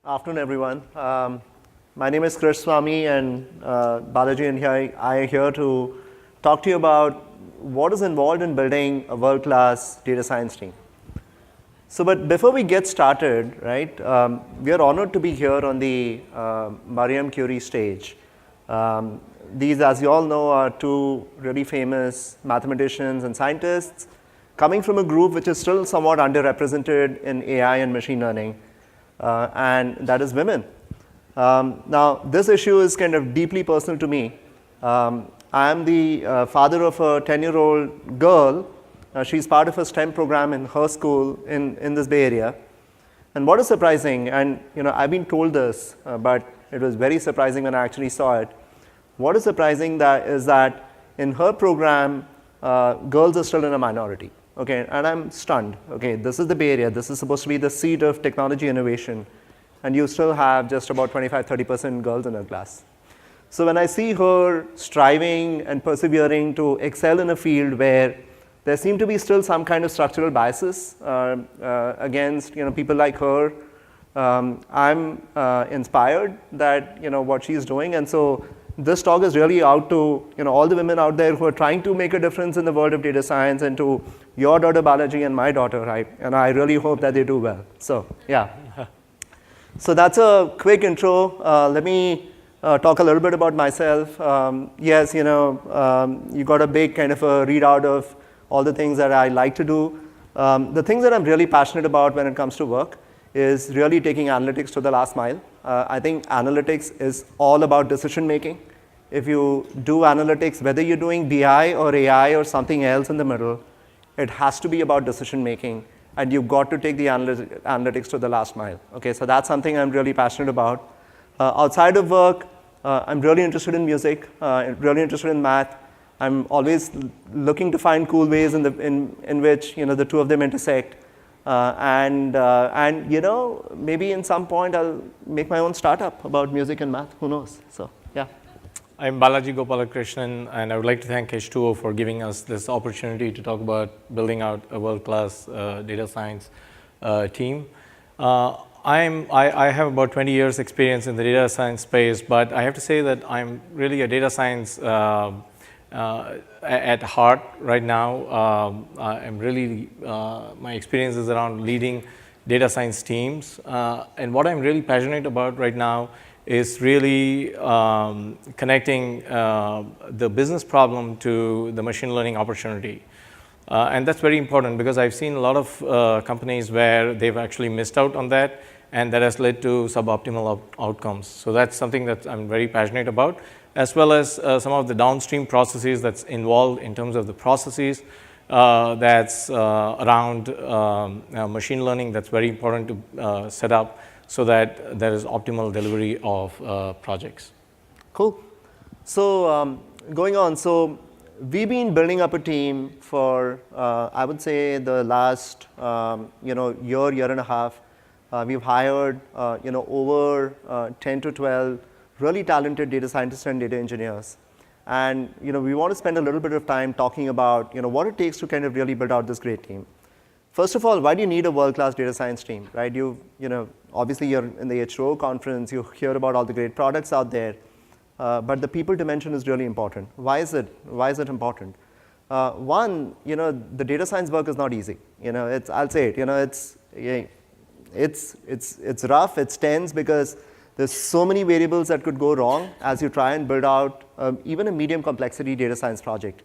Afternoon, everyone. My name is Krish Swamy, and Balaji and I are here to talk to you about what is involved in building a world-class data science team. So, but before we get started, right, we are honored to be here on the Mariam Curie stage. These, as you all know, are two really famous mathematicians and scientists coming from a group which is still somewhat underrepresented in AI and machine learning, and that is women. Now, this issue is kind of deeply personal to me. I am the father of a 10-year-old girl. She's part of a STEM program in her school in this Bay Area. And what is surprising, and I've been told this, but it was very surprising when I actually saw it. What is surprising is that in her program, girls are still in a minority. Okay, and I'm stunned. Okay, this is the Bay Area. This is supposed to be the seat of technology innovation, and you still have just about 25-30% girls in her class. So when I see her striving and persevering to excel in a field where there seem to be still some kind of structural biases against people like her, I'm inspired that what she's doing, and so this talk is really out to all the women out there who are trying to make a difference in the world of data science, and to your daughter Balaji and my daughter, right? And I really hope that they do well. So yeah. So that's a quick intro. Let me talk a little bit about myself. Yes, you got a big kind of a readout of all the things that I like to do. The things that I'm really passionate about when it comes to work is really taking analytics to the last mile. I think analytics is all about decision making. If you do analytics, whether you're doing BI or AI or something else in the middle, it has to be about decision making, and you've got to take the analytics to the last mile. Okay, so that's something I'm really passionate about. Outside of work, I'm really interested in music, really interested in math. I'm always looking to find cool ways in which the two of them intersect. And maybe in some point I'll make my own startup about music and math. Who knows? So yeah. I'm Balaji Gopalakrishnan, and I would like to thank H2O for giving us this opportunity to talk about building out a world-class data science team. I have about 20 years experience in the data science space, but I have to say that I'm really a data science at heart right now. I'm really, my experience is around leading data science teams. And what I'm really passionate about right now is really connecting the business problem to the machine learning opportunity. And that's very important because I've seen a lot of companies where they've actually missed out on that, and that has led to suboptimal outcomes. So that's something that I'm very passionate about, as well as some of the downstream processes that's involved in terms of the processes that's around machine learning that's very important to set up so that there is optimal delivery of projects. Cool. So going on, so we've been building up a team for, I would say, the last year and a half. We've hired over 10 to 12 really talented data scientists and data engineers. And we want to spend a little bit of time talking about what it takes to kind of really build out this great team. First of all, why do you need a world-class data science team, right? Obviously you're in the H2O conference, you hear about all the great products out there, but the people dimension is really important. Why is it important? One, the data science work is not easy. I'll say it, it's rough, it's tense, because there's so many variables that could go wrong as you try and build out even a medium complexity data science project.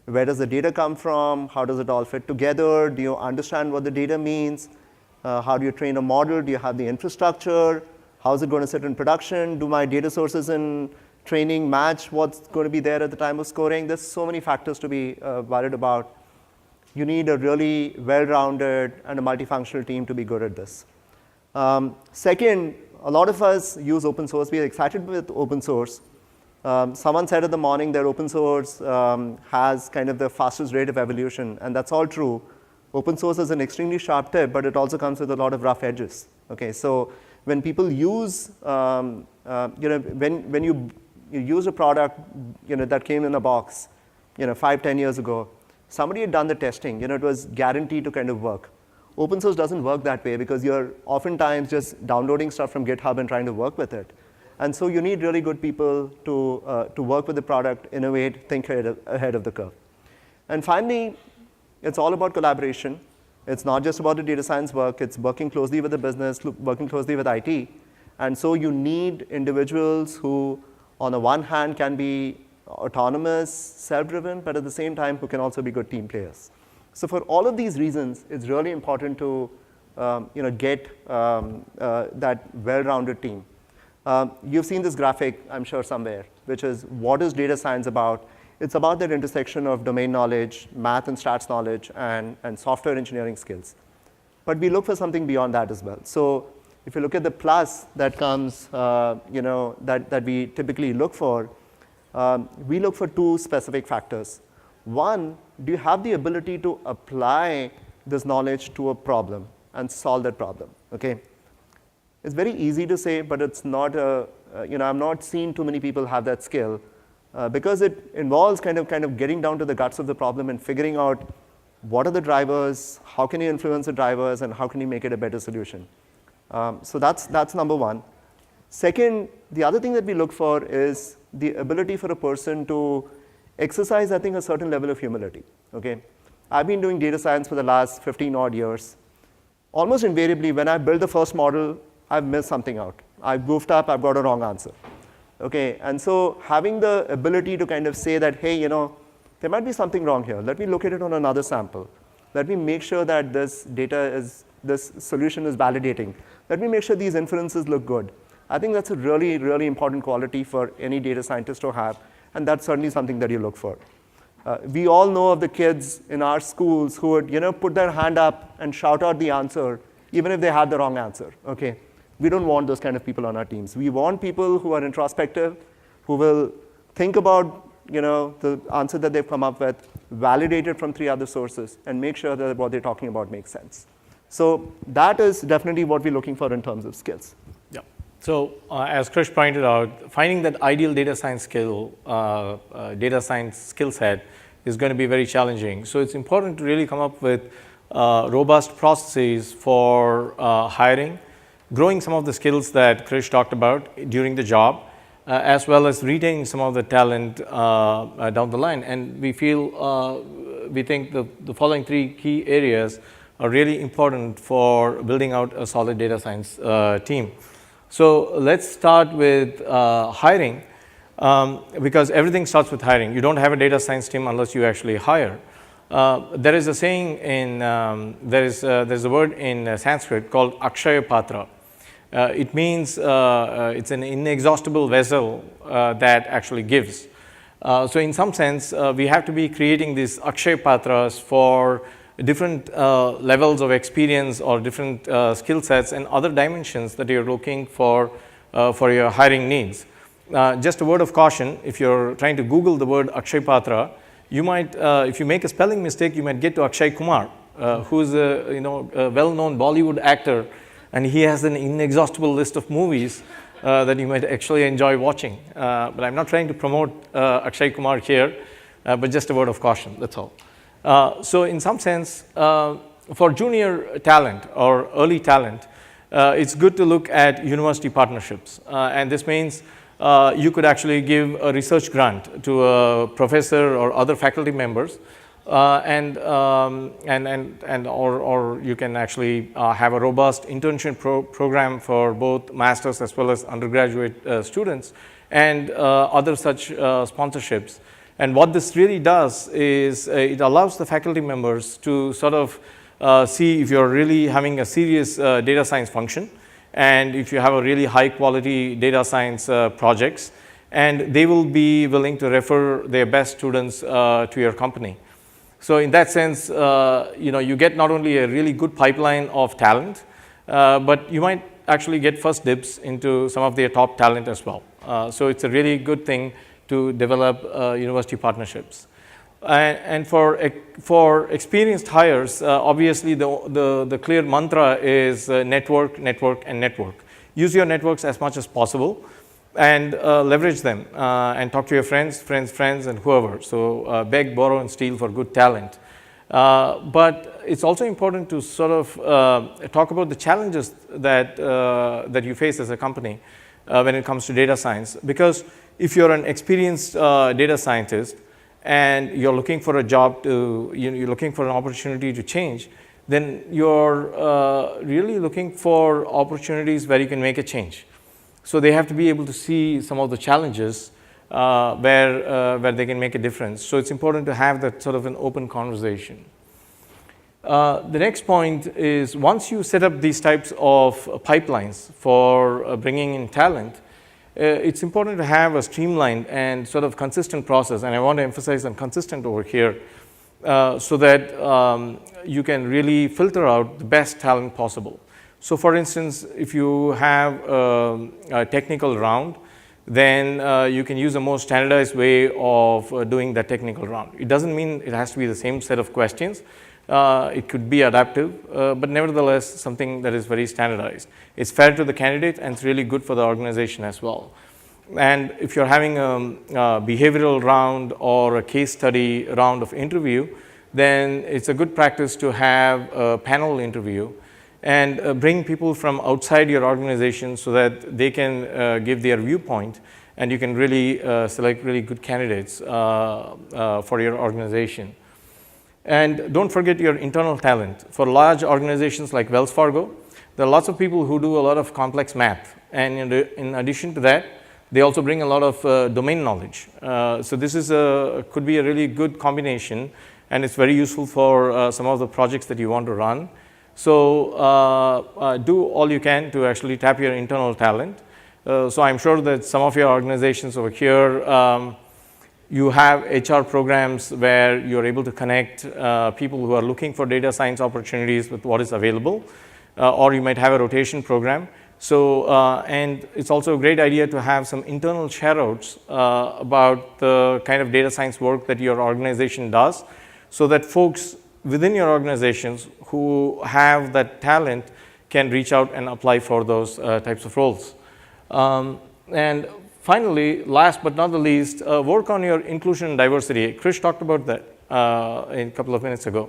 Where does the data come from? How does it all fit together? Do you understand what the data means? How do you train a model? Do you have the infrastructure? How is it going to sit in production? Do my data sources in training match what's going to be there at the time of scoring? There's so many factors to be worried about. You need a really well-rounded and a multifunctional team to be good at this. Second, a lot of us use open source. We are excited with open source. Someone said in the morning that open source has kind of the fastest rate of evolution, and that's all true. Open source is an extremely sharp tip, but it also comes with a lot of rough edges. Okay, so when people use, when you use a product, that came in a box, 5-10 years ago, somebody had done the testing. It was guaranteed to kind of work. Open source doesn't work that way because you're oftentimes just downloading stuff from GitHub and trying to work with it. And so you need really good people to work with the product, innovate, think ahead of the curve. And finally, it's all about collaboration. It's not just about the data science work. It's working closely with the business, working closely with IT. And so you need individuals who, on the one hand, can be autonomous, self-driven, but at the same time, who can also be good team players. So for all of these reasons, it's really important to get that well-rounded team. You've seen this graphic, I'm sure, somewhere, which is what is data science about? It's about that intersection of domain knowledge, math and stats knowledge, and software engineering skills. But we look for something beyond that as well. So if you look at the plus that comes, that we typically look for, we look for two specific factors. One, do you have the ability to apply this knowledge to a problem and solve that problem? Okay. It's very easy to say, but it's not I've not seen too many people have that skill. Because it involves kind of getting down to the guts of the problem and figuring out what are the drivers, how can you influence the drivers, and how can you make it a better solution. So that's number one. Second, the other thing that we look for is the ability for a person to exercise, I think, a certain level of humility. Okay, I've been doing data science for the last 15 odd years. Almost invariably, when I build the first model, I've missed something out. I've goofed up, I've got a wrong answer. Okay, and so having the ability to kind of say that, hey, there might be something wrong here. Let me look at it on another sample. Let me make sure that this solution is validating. Let me make sure these inferences look good. I think that's a really, really important quality for any data scientist to have, and that's certainly something that you look for. We all know of the kids in our schools who would, put their hand up and shout out the answer, even if they had the wrong answer. Okay. We don't want those kind of people on our teams. We want people who are introspective, who will think about the answer that they've come up with, validate it from 3 other sources, and make sure that what they're talking about makes sense. So that is definitely what we're looking for in terms of skills. Yeah. So as Krish pointed out, finding that ideal data science skill set is going to be very challenging. So it's important to really come up with robust processes for hiring, growing some of the skills that Krish talked about during the job, as well as retaining some of the talent down the line. And we think the following 3 key areas are really important for building out a solid data science team. So let's start with hiring, because everything starts with hiring. You don't have a data science team unless you actually hire. There is a saying there's a word in Sanskrit called Akshaya Patra. It means it's an inexhaustible vessel that actually gives. So in some sense, we have to be creating these Akshaya Patras for different levels of experience or different skill sets and other dimensions that you're looking for your hiring needs. Just a word of caution, if you're trying to Google the word Akshaya Patra, you might, if you make a spelling mistake, you might get to Akshay Kumar, who's a well-known Bollywood actor, and he has an inexhaustible list of movies that you might actually enjoy watching. But I'm not trying to promote Akshay Kumar here, but just a word of caution, that's all. So in some sense, for junior talent or early talent, it's good to look at university partnerships. And this means you could actually give a research grant to a professor or other faculty members, or you can actually have a robust internship program for both masters as well as undergraduate students, and other such sponsorships. And what this really does is it allows the faculty members to sort of see if you're really having a serious data science function, and if you have a really high quality data science projects, and they will be willing to refer their best students to your company. So in that sense, you get not only a really good pipeline of talent, but you might actually get first dibs into some of their top talent as well. So it's a really good thing to develop university partnerships. And for experienced hires, obviously the clear mantra is network, network, and network. Use your networks as much as possible, and leverage them, and talk to your friends, and whoever. So beg, borrow, and steal for good talent. But it's also important to sort of talk about the challenges that you face as a company when it comes to data science. Because if you're an experienced data scientist and you're looking for a job you're looking for an opportunity to change, then you're really looking for opportunities where you can make a change. So they have to be able to see some of the challenges where they can make a difference. So it's important to have that sort of an open conversation. The next point is, once you set up these types of pipelines for bringing in talent, it's important to have a streamlined and sort of consistent process, and I want to emphasize on consistent over here, so that you can really filter out the best talent possible. So for instance, if you have a technical round, then you can use a more standardized way of doing that technical round. It doesn't mean it has to be the same set of questions. It could be adaptive, but nevertheless something that is very standardized. It's fair to the candidate and it's really good for the organization as well. And if you're having a behavioral round or a case study round of interview, then it's a good practice to have a panel interview and bring people from outside your organization so that they can give their viewpoint, and you can really select really good candidates for your organization. And don't forget your internal talent. For large organizations like Wells Fargo, there are lots of people who do a lot of complex math, and in addition to that, they also bring a lot of domain knowledge. So this is could be a really good combination, and it's very useful for some of the projects that you want to run. So do all you can to actually tap your internal talent. So I'm sure that some of your organizations over here, you have HR programs where you're able to connect people who are looking for data science opportunities with what is available, or you might have a rotation program. So, and it's also a great idea to have some internal shout-outs about the kind of data science work that your organization does, so that folks within your organizations who have that talent can reach out and apply for those types of roles. And finally, last but not the least, work on your inclusion and diversity. Krish talked about that a couple of minutes ago.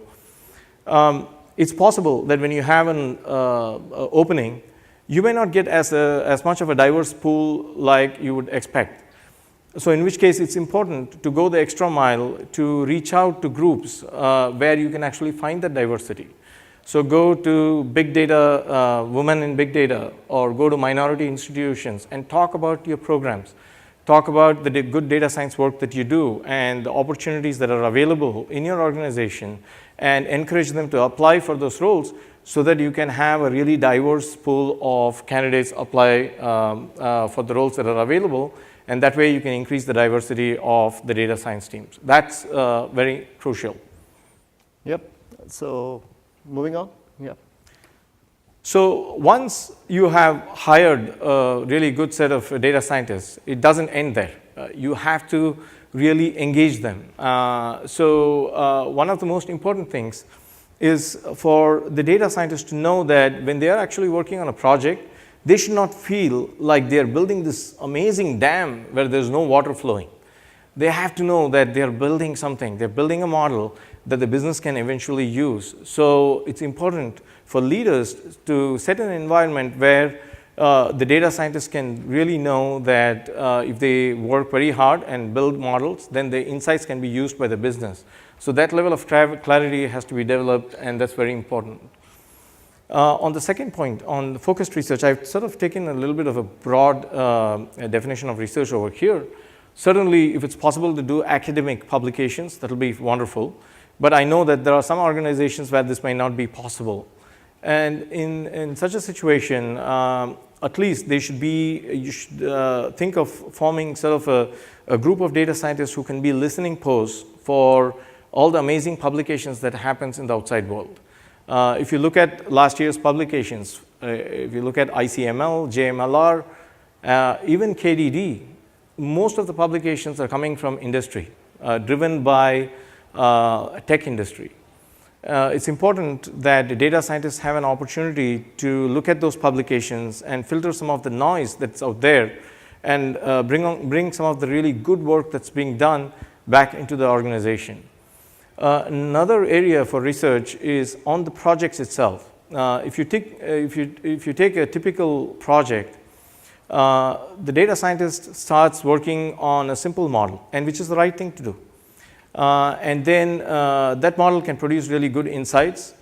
It's possible that when you have an opening, you may not get as much of a diverse pool like you would expect. So in which case, it's important to go the extra mile to reach out to groups where you can actually find that diversity. So go to big data, women in big data, or go to minority institutions and talk about your programs. Talk about the good data science work that you do and the opportunities that are available in your organization, and encourage them to apply for those roles so that you can have a really diverse pool of candidates apply for the roles that are available. And that way you can increase the diversity of the data science teams. That's very crucial. Yep. So moving on. Yeah. So once you have hired a really good set of data scientists, it doesn't end there. You have to really engage them. So one of the most important things is for the data scientists to know that when they are actually working on a project, they should not feel like they're building this amazing dam where there's no water flowing. They have to know that they're building something. They're building a model that the business can eventually use. So it's important for leaders to set an environment where the data scientists can really know that if they work very hard and build models, then the insights can be used by the business. So that level of clarity has to be developed, and that's very important. On the second point, on the focused research, I've sort of taken a little bit of a broad definition of research over here. Certainly, if it's possible to do academic publications, that'll be wonderful. But I know that there are some organizations where this may not be possible. And in such a situation, at least you should think of forming sort of a group of data scientists who can be listening posts for all the amazing publications that happens in the outside world. If you look at last year's publications, if you look at ICML, JMLR, even KDD, most of the publications are coming from industry, driven by tech industry. It's important that the data scientists have an opportunity to look at those publications and filter some of the noise that's out there, and bring some of the really good work that's being done back into the organization. Another area for research is on the projects itself. If you take a typical project, the data scientist starts working on a simple model, and which is the right thing to do. And then that model can produce really good insights.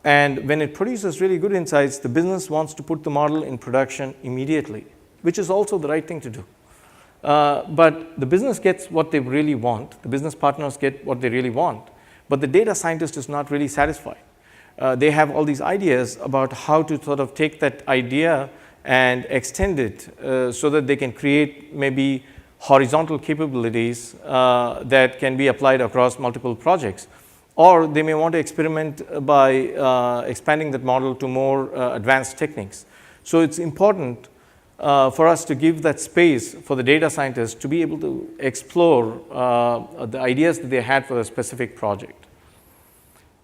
And when it produces really good insights, the business wants to put the model in production immediately, which is also the right thing to do. But the business gets what they really want. The business partners get what they really want. But the data scientist is not really satisfied. They have all these ideas about how to sort of take that idea and extend it so that they can create maybe horizontal capabilities that can be applied across multiple projects. Or they may want to experiment by expanding that model to more advanced techniques. So it's important for us to give that space for the data scientists to be able to explore the ideas that they had for a specific project.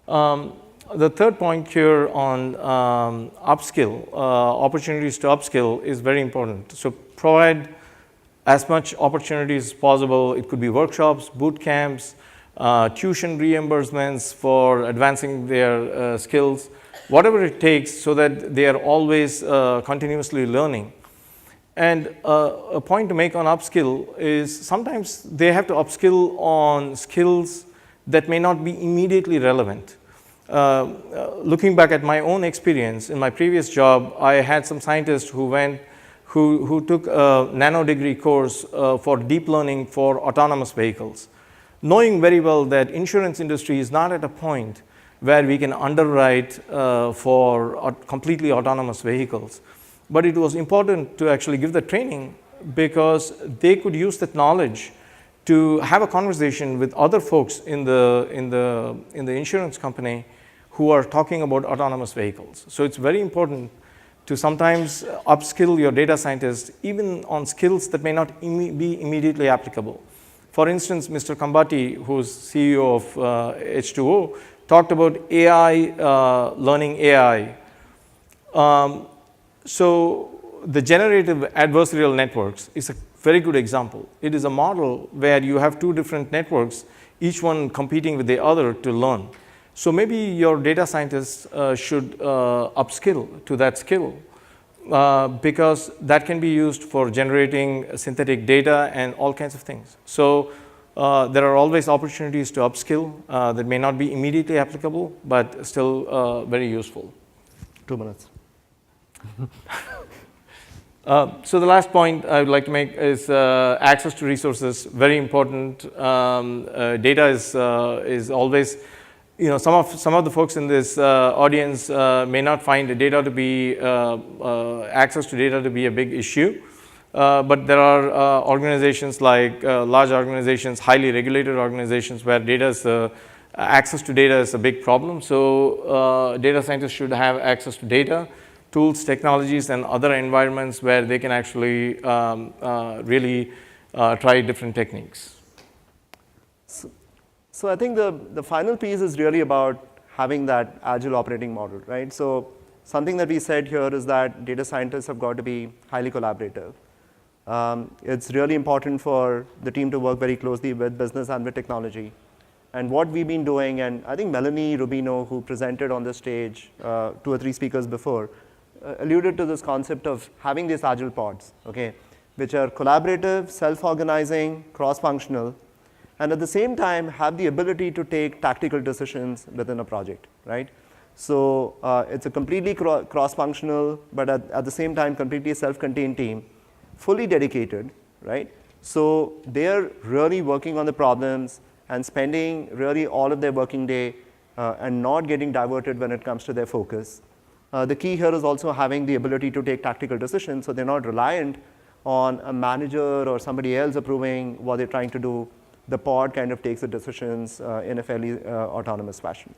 The third point here on upskill, opportunities to upskill is very important. So provide as much opportunities as possible. It could be workshops, boot camps, tuition reimbursements for advancing their skills, whatever it takes so that they are always continuously learning. And a point to make on upskill is sometimes they have to upskill on skills that may not be immediately relevant. Looking back at my own experience, in my previous job, I had some scientists who took a nano-degree course for deep learning for autonomous vehicles, knowing very well that insurance industry is not at a point where we can underwrite for completely autonomous vehicles. But it was important to actually give the training because they could use that knowledge to have a conversation with other folks in the insurance company who are talking about autonomous vehicles. So it's very important to sometimes upskill your data scientists even on skills that may not be immediately applicable. For instance, Mr. Kambati, who's CEO of H2O, talked about AI, learning AI. So the generative adversarial networks is a very good example. It is a model where you have two different networks, each one competing with the other to learn. So maybe your data scientists should upskill to that skill because that can be used for generating synthetic data and all kinds of things. So there are always opportunities to upskill that may not be immediately applicable, but still very useful. 2 minutes. So the last point I would like to make is access to resources, very important. Data is always, some of the folks in this audience may not find the data to be, access to data to be a big issue. But there are organizations like large organizations, highly regulated organizations where access to data is a big problem. So data scientists should have access to data, tools, technologies, and other environments where they can actually really try different techniques. So I think the final piece is really about having that agile operating model, right? So something that we said here is that data scientists have got to be highly collaborative. It's really important for the team to work very closely with business and with technology. And what we've been doing, and I think Melanie Rubino, who presented on the stage 2 or 3 speakers before, alluded to this concept of having these agile pods, okay, which are collaborative, self-organizing, cross-functional, and at the same time have the ability to take tactical decisions within a project, right? So it's a completely cross-functional, but at the same time completely self-contained team, fully dedicated, right? So they're really working on the problems and spending really all of their working day and not getting diverted when it comes to their focus. The key here is also having the ability to take tactical decisions, so they're not reliant on a manager or somebody else approving what they're trying to do. The pod kind of takes the decisions in a fairly autonomous fashion.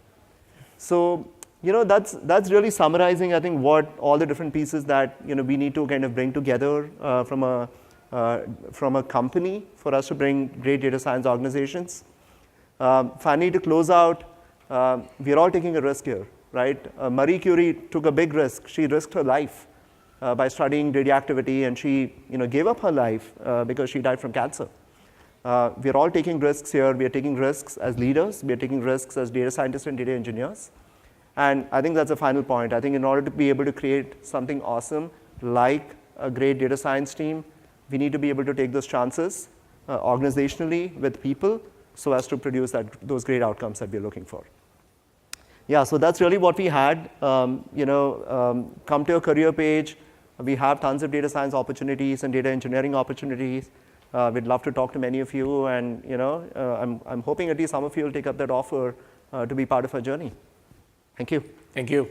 So, that's really summarizing, I think, what all the different pieces that we need to kind of bring together from a company for us to bring great data science organizations. Finally, to close out, we're all taking a risk here, right? Marie Curie took a big risk. She risked her life by studying radioactivity, and she gave up her life because she died from cancer. We are all taking risks here. We are taking risks as leaders. We are taking risks as data scientists and data engineers. And I think that's the final point. I think in order to be able to create something awesome like a great data science team, we need to be able to take those chances organizationally with people so as to produce those great outcomes that we're looking for. Yeah, so that's really what we had. Come to a career page. We have tons of data science opportunities and data engineering opportunities. We'd love to talk to many of you, and I'm hoping at least some of you will take up that offer to be part of our journey. Thank you. Thank you.